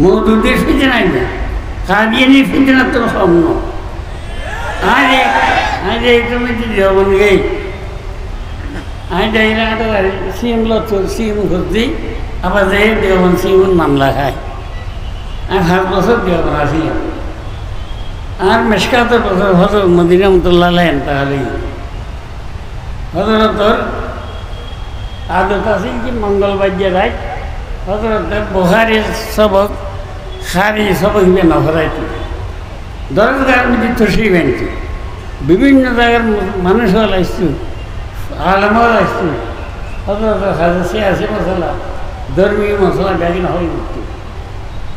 মওদুদের ফিতনা না, কাদিয়ানি ফিতনা তো সামনে। आज एकदम देवन गई आज सीम लतो सीम खुदी अब देवन सीम मामला खाए हाथ बसर देवन आसी और मिशकात बसर हजर मदीना मुतल्ला ताली हजरत आदत आसी कि मंगलवार रात हजरत बुखारी सबक खारी सबक में नफराई दरगाह में तशरीफ आनती বিভিন্ন জায়গার মানুষ আসতো আলমার আসতো হজরত খাজা সিয়াসি মশলা ধর্মীয় মশলা ডাকি না হয়ে উঠত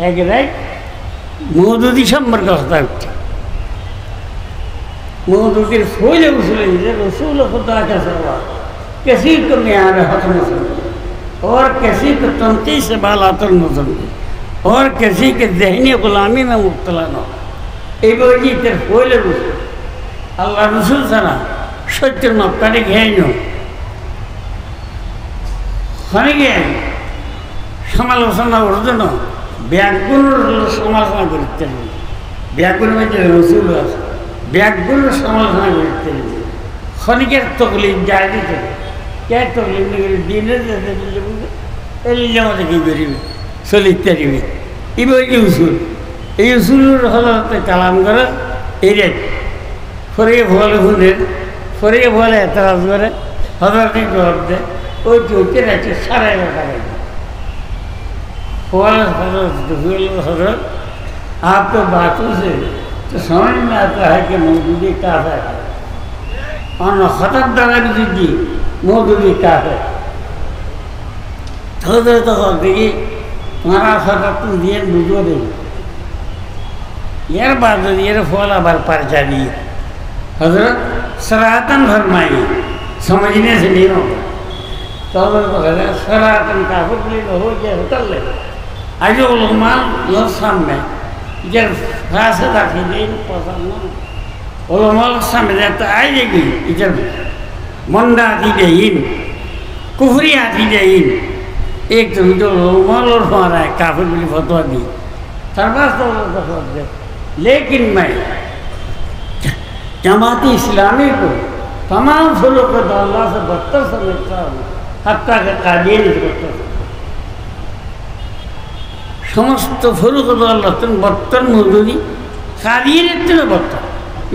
এক রাত মওদুদি সম্পর্কে কথা উঠছে মওদুদির ফলে উসুলে যে रसूल खुदा का सरवा किसी को म्यार हक न समझे और किसी को तंती से बालातर न समझे और किसी के ज़हनी गुलामी में मुब्तला न हो এই বইটির ফলে উসুল আল্লাহ রসুল ছাড়া সত্যের মাপকাঠি ঘেয় অনেকে সমালোচনা ওর জন্য ব্যাগগুলোর সমালোচনা করতে ব্যাগগুলোর মধ্যে রসুল আছে ব্যাগগুলোর সমালোচনা করতে ক্ষণিকের তকলিফ যায় দিতে কে তকলিফ দিনের এই জামাতে কী করিবে চলিতে দিবে এই বই উসুল এই উসুলের হলতে কালাম করে এই রে ফরিয়ে ভোলে শুনে ফরিয়ে ভোলে এতরাজ করে হজরতই জবাব দেয় ওই চৌকে রাখছে সারাই টাকাই हजरत आप तो बातों से तो समझ में आता है कि मौजूदी काफ़ है और ख़तब दाना भी दीजिए मौजूदी काफ़ है हजरत देखिए तुम्हारा ख़तब तुम दिए बुझो देगी यार बात ये फल आबार पर्चा दिए हजरत सरातन फरमाइए समझने से नहीं होगा तो हजरत सरातन काफिर ले हो गया होटल ले आज उलमाल सामने जब फासद आखी नहीं पसंद ना उलमाल सामने जाता आएगी जब मंडा आती जाइन कुफरी आती जाइन एक तो जो उलमाल और हमारा है काफिर भी फतवा दी सरबाज तो फतवा दे लेकिन मैं जमाती इस्लामी को तमाम फरों को अल्लाह से बदतर समझता हूँ हत्ता का कादियानी से बदतर समस्त फरों को अल्लाह तुम बदतर मौजूदी कादियानी इतने बदतर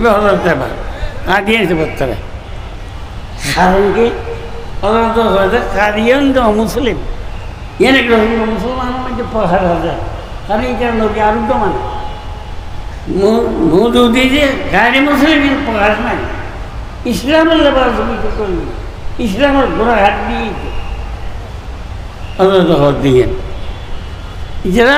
ये हजरत है बात कादियानी से बदतर है कारण कि अगर तो होता कादियान तो मुस्लिम ये नहीं कि मुसलमानों में जो पहाड़ हो जाए कारण क्या लोग आरुद्ध माने मौजूदी जे गाड़ी मुस्लिम पहाड़ में इस्लाम लबास भी तो कोई इस्लाम और बुरा हाथ भी अगर तो होती है जरा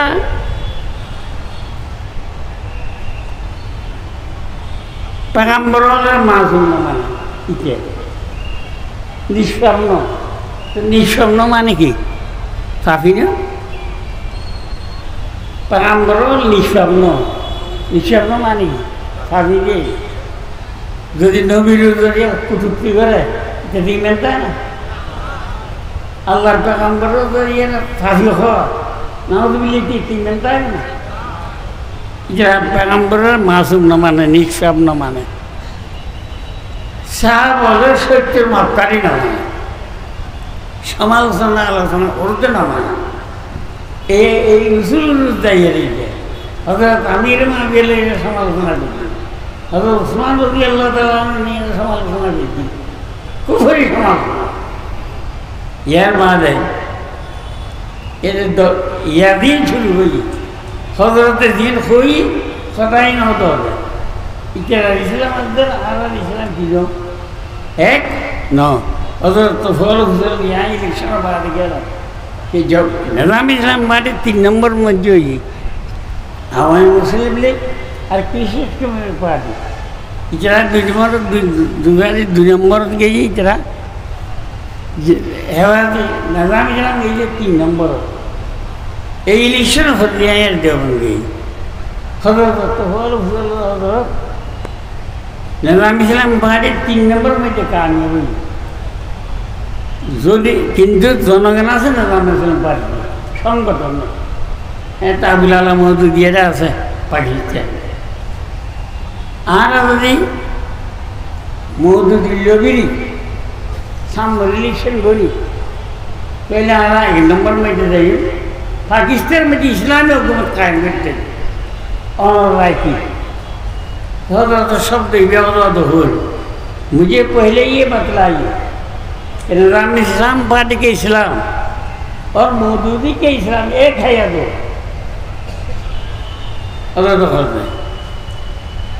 पैगंबरों ने मासूम न माने इसे निष्कर्म तो निष्कर्म माने की काफी ना पैगंबरों निष्कर्म निष्कर्म माने की काफी के যদি নবীর জড়িয়ে কুটুক্তি করে যদি মেলতে না আল্লাহর পেগম্বরের জড়িয়ে ফাঁসি হওয়া নাউযুবিল্লাহি মেলতে না যারা পেগম্বরের মাসুম না মানে নিষ্পাপ না মানে সাহাব বলে সত্যের মাপকাঠি না মানে সমালোচনা আলোচনা করতে না মানে এই উসুল দাঁড়িয়ে রয়েছে হযরত আমির মাহবিল সমালোচনা করতে हज़रत उस्मान रज़ी अल्लाह ताला ने समालोचना की थी कुफरी समालोचना यार बात है यह दिन शुरू हुई हज़रत दिन हुई खदाई न होता है इतना इस्लाम अंदर आला इस्लाम चीज़ों एक नौ हज़रत तो फॉलो हुसैन यहाँ इलेक्शन बात किया कि जब निज़ाम इस्लाम बाटे 3 नंबर में जो ही हमारे मुस्लिम लीग और किसी के मेरे पार्टी इतना दो नंबर गई इतना निज़ाम इस्लाम गई 3 नंबर ये इलेक्शन होती है यार देवन गई हज़रत तो हज़रत निज़ाम इस्लाम पार्टी 3 नंबर में जो कामयाब हुई जो किंतु जनगण से निज़ाम इस्लाम पार्टी संगठन তাবুল আলা মহদুদিয়াটা আছে পাকিস্তান আর যদি মহদুদিল্লগিরি সামনে ইলেকশন করি पहले आना एक नंबर में जाइए पाकिस्तान में इस्लामी हुकूमत कायम करते और रायकी तो शब्द व्यवहार हो मुझे पहले ये बतलाइए कि निज़ाम इस्लाम पार्टी के इस्लाम और मौदूदी के इस्लाम एक है या दो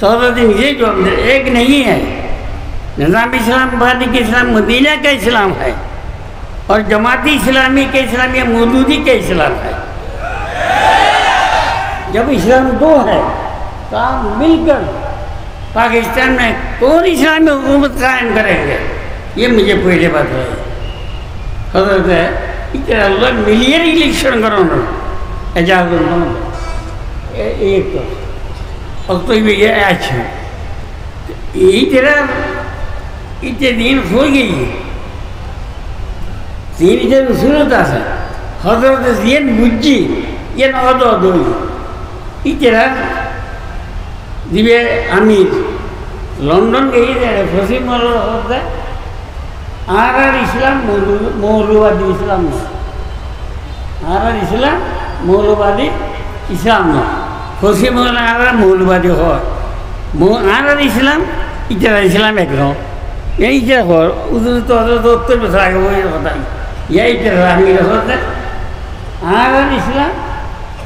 तो ये जो एक नहीं है निज़ाम इस्लाम पार्टी के इस्लाम मदीना का इस्लाम है और जमाती इस्लामी के इस्लाम या मौदूदी के इस्लाम है। जब इस्लाम दो है तो आप मिलकर पाकिस्तान में कौन इस्लामी हुकूमत कायम करेंगे ये मुझे पहले बात है हजरत है इतना अल्लाह मिलियन इलेक्शन करो ना एजाज एक तो और तो ये अच्छा इतने दिन हो गई तीन इधर सूरत আছে হযরত জিয়ান বুঝি এন অদদই ইতরা দিবে আমির লন্ডন গিয়ে যায় ফসি মরর হতে আর ইসলাম মৌলবাদী ইসলাম না আর ইসলাম মৌলবাদী ইসলাম না ফসি মৌল আর মৌলবাদী হয় আর ইসলাম ইতরা ইসলাম একরকম এই যে হর উদর তো উত্তর বছর আগে ওই কথা यही रानी होते आर इस्लाम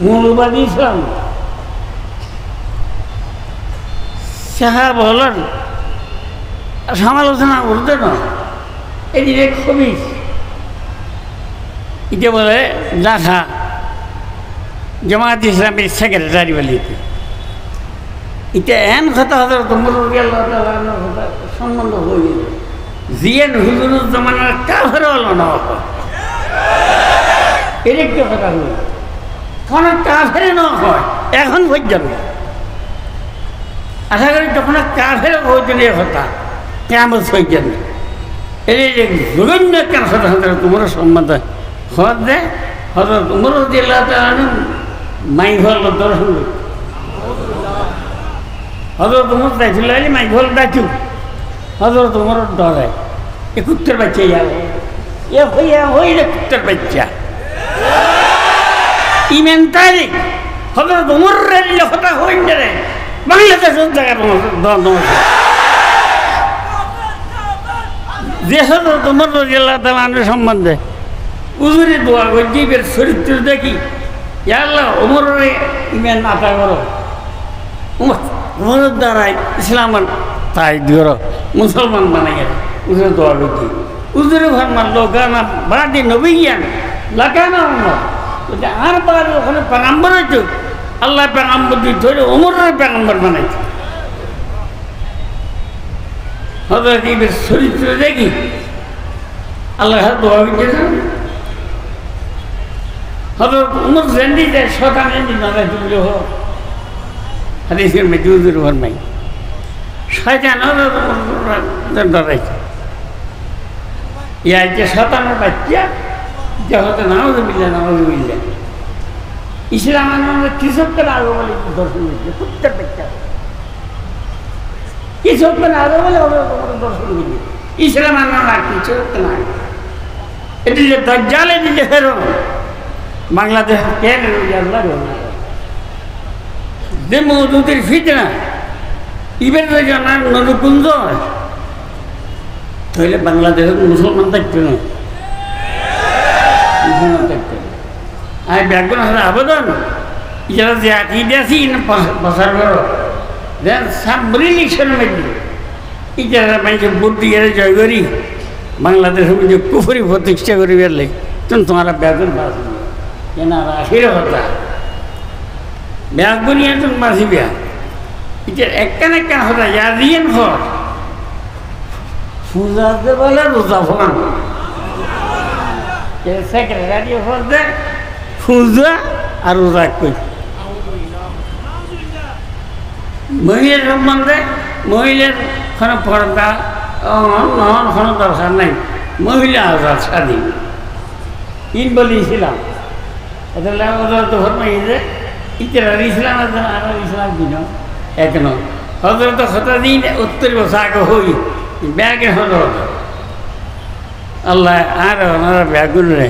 मौलवादी इस्लाम साहब हलन समालोचना करते ना ये खबिस इतने बोले ढाका जमात इस्लामी सेक्रेटारी वाली थी इतने एन खता होता तो सम्बन्ध हो गया জিয়ান হুজুরের জমানার কাফের হলো না এর একটা কথা হল কোন কাফের না হয় এখন পর্যন্ত আশা করি যখন কাফের হয়েছিল কথা কেমন পর্যন্ত এর জঘন্য কেন কথা হতে তোমার সম্বন্ধ হত দে হজরত উমর রাদিয়াল্লাহু তাআলা মাই ঘর দর্শন হজরত উমর দাইছিল মাই ঘর দাচু हजरत उमर डर है ये कुत्तर बच्चे यार ये भैया वही ना कुत्तर बच्चा ईमानदारी हजरत उमर रही होता हो इंजरे बांग्लादेश जगह दोनों जैसा तो उमर रज़ियल्लाहु ताआला अन्हु संबंधे उजुरे दुआ गजी बेर चरित्र देखी या अल्लाह उमर रे ईमान आता करो उमर द्वारा इस्लाम ताई दियो मुसलमान बनाइए उसे दुआ की उधर फरमान लोगाना बादी नबीयन लगाना उमर तो आर बार ওখানে पैगंबर है अल्लाह पैगंबर दी थोड़े उमर रे पैगंबर बनाई हजरत इब्न चरित्र देखी अल्लाह दुआ की हजरत उमर जिंदगी दे शैतान जिंदगी ना रहे हो हदीस में मौजूद फरमाई शैतान डराইছে या যে শয়তানের বাচ্চা যে হতে নাউযুবিল্লাহ ইসলাম মানে কিসব করে আগে বলে দর্শন দিচ্ছে কুত্তার বাচ্চা কিসব করে আগে বলে দর্শন দিচ্ছে ইসলাম মানে কিছু না এটি যে দাজ্জালে দিতে ফেরো বাংলাদেশ কেন আল্লাহ যে মওদুদের ফিতনা इबेर जाना नरुकुंज तो बांग्लादेश मुसलमान थकते ना मुसलमान थकते आई बैगन आवेदन इजारा जाती पसार करो देन सब इलेक्शन में इजारा मैं भोट दिए जय करी बांग्लादेश में जो कुफरी प्रतिष्ठा करी बेरले तुम तुम्हारा बैगन पास ये ना आखिर होता बैगन ये तुम मासी बिया इधर एक होता यादियन हो फूजा दे वाला रोजा फलान ये सेक्रेटरी हो दे फूजा और रोजा कोई महिला संबंधे महिला खाना पड़ता नॉन खाना दरकार नहीं महिला आजाद शादी इन बोली इस्लाम ಅದೆಲ್ಲ ಹಜರತ್ ಫರ್ಮಾಯಿದೆ ಇತರ ಇಸ್ಲಾಂ ಇಸ್ಲಾಂ ದಿನ ಯಾಕನೋ ಹಜರತ್ ಹೊತ್ತದೀನ ಉತ್ತರಿಗೂ ಸಾಕು ಹೋಗಿ ಬ್ಯಾಗ್ ಹೊರಡೋದು ಅಲ್ಲ ಆರ ಬ್ಯಾಗುನ್ರೆ